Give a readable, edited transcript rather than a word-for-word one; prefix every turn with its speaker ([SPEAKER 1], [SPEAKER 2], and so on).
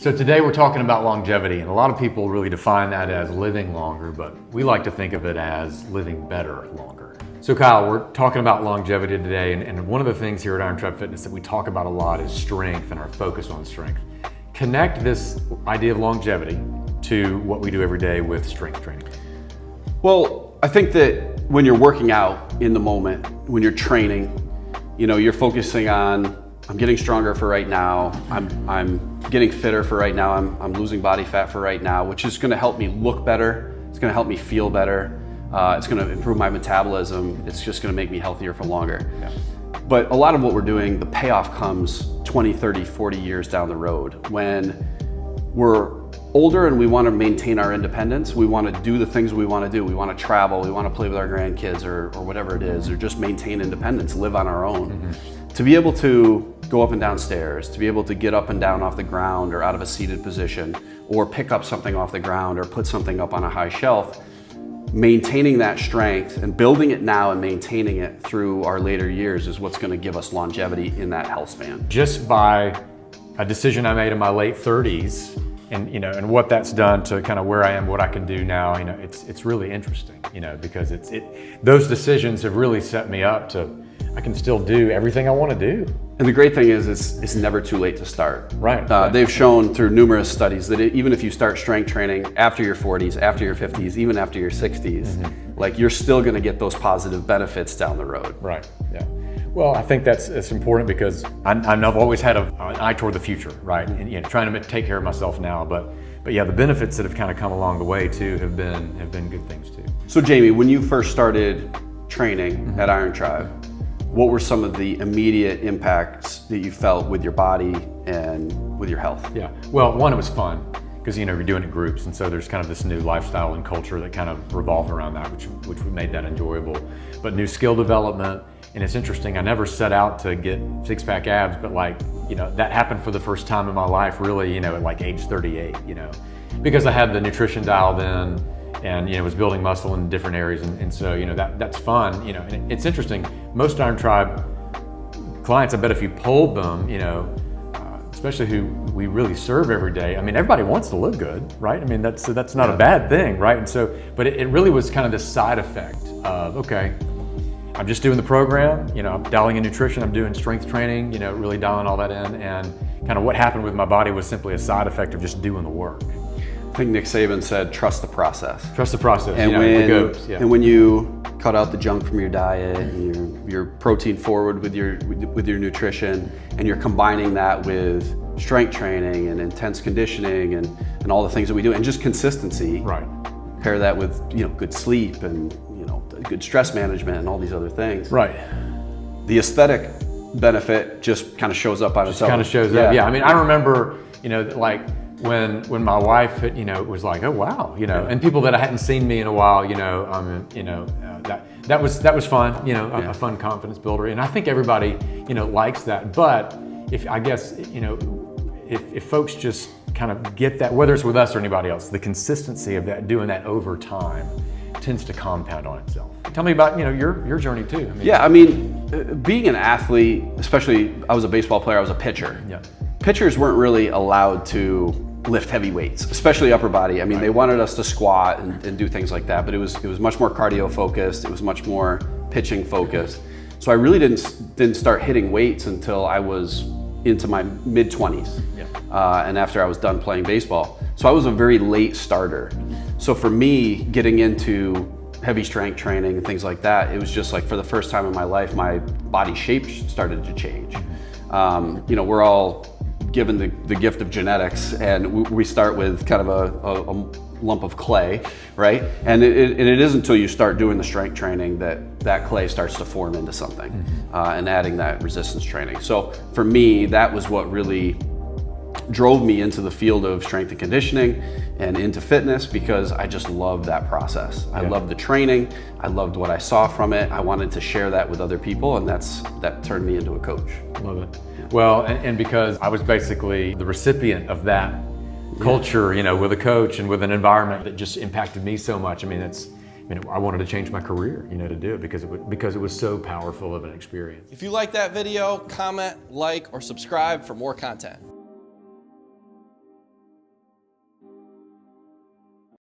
[SPEAKER 1] So today we're talking about longevity, and a lot of people really define that as living longer, but we like to think of it as living better longer. So Kyle, we're talking about longevity today, and one of the things here at IronTribe Fitness that we talk about a lot is strength and our focus on strength. Connect this idea of longevity to what we do every day with strength training.
[SPEAKER 2] Well, I think that when you're working out in the moment, when you're training, you're focusing on, I'm getting stronger for right now, I'm getting fitter for right now, I'm losing body fat for right now, which is gonna help me look better, it's gonna help me feel better, it's gonna improve my metabolism, it's just gonna make me healthier for longer.
[SPEAKER 1] Yeah.
[SPEAKER 2] But a lot of what we're doing, the payoff comes 20, 30, 40 years down the road. When we're older and we want to maintain our independence, we want to do the things we want to do. We want to travel, we want to play with our grandkids or whatever it is, or just maintain independence, live on our own. Mm-hmm. To be able to go up and down stairs, to be able to get up and down off the ground or out of a seated position, or pick up something off the ground or put something up on a high shelf, maintaining that strength and building it now and maintaining it through our later years is what's going to give us longevity in that health span.
[SPEAKER 1] Just by a decision I made in my late 30s, and what that's done to kind of where I am, what I can do now, it's really interesting, because those decisions have really set me up to, I can still do everything I want to do.
[SPEAKER 2] And the great thing is it's never too late to start.
[SPEAKER 1] Right.
[SPEAKER 2] They've shown through numerous studies that even if you start strength training after your 40s, after your 50s, even after your 60s, mm-hmm. You're still going to get those positive benefits down the road.
[SPEAKER 1] Right, yeah. Well, I think it's important because I've always had an eye toward the future, right? And trying to take care of myself now, but yeah, the benefits that have kind of come along the way too have been good things too.
[SPEAKER 2] So Jamie, when you first started training
[SPEAKER 1] mm-hmm.
[SPEAKER 2] at IronTribe, what were some of the immediate impacts that you felt with your body and with your health?
[SPEAKER 1] Yeah, well, one, it was fun because you're doing it in groups, and so there's kind of this new lifestyle and culture that kind of revolved around that, which made that enjoyable. But new skill development. And it's interesting, I never set out to get six-pack abs, but that happened for the first time in my life really, at age 38, because I had the nutrition dialed in and, was building muscle in different areas. And so, that's fun, and it's interesting. Most IronTribe clients, I bet if you polled them, especially who we really serve every day, everybody wants to look good, right? That's not a bad thing, right? And so, but it really was kind of this side effect of, okay, I'm just doing the program, I'm dialing in nutrition, I'm doing strength training, really dialing all that in, and kind of what happened with my body was simply a side effect of just doing the work.
[SPEAKER 2] I think Nick Saban said, trust the process.
[SPEAKER 1] Trust the process,
[SPEAKER 2] and when you cut out the junk from your diet, and you're protein forward with your nutrition, and you're combining that with strength training and intense conditioning and all the things that we do, and just consistency.
[SPEAKER 1] Right.
[SPEAKER 2] Pair that with good sleep and good stress management and all these other things.
[SPEAKER 1] Right.
[SPEAKER 2] The aesthetic benefit just kind of shows up on itself.
[SPEAKER 1] Kind of shows up. Yeah. I remember, when my wife, was like, oh wow, and people that hadn't seen me in a while, that was fun, a fun confidence builder, and I think everybody, likes that. But if folks just kind of get that, whether it's with us or anybody else, the consistency of that, doing that over time, tends to compound on itself. Tell me about your journey too.
[SPEAKER 2] Being an athlete, especially I was a baseball player, I was a pitcher.
[SPEAKER 1] Yeah.
[SPEAKER 2] Pitchers weren't really allowed to lift heavy weights, especially upper body. Right. They wanted us to squat and do things like that, but it was much more cardio focused. It was much more pitching focused. So I really didn't start hitting weights until I was into my mid-20s, and after I was done playing baseball. So I was a very late starter. So for me, getting into heavy strength training and things like that, it was just for the first time in my life, my body shape started to change. We're all given the gift of genetics, and we start with kind of a lump of clay, right? And it isn't until you start doing the strength training that clay starts to form into something, and adding that resistance training. So for me, that was what really drove me into the field of strength and conditioning and into fitness, because I just loved that process. I loved the training. I loved what I saw from it. I wanted to share that with other people, and that turned me into a coach.
[SPEAKER 1] Love it. Well, and because I was basically the recipient of that culture, with a coach and with an environment that just impacted me so much. I wanted to change my career, to do it because it was so powerful of an experience.
[SPEAKER 3] If you like that video, comment, like, or subscribe for more content.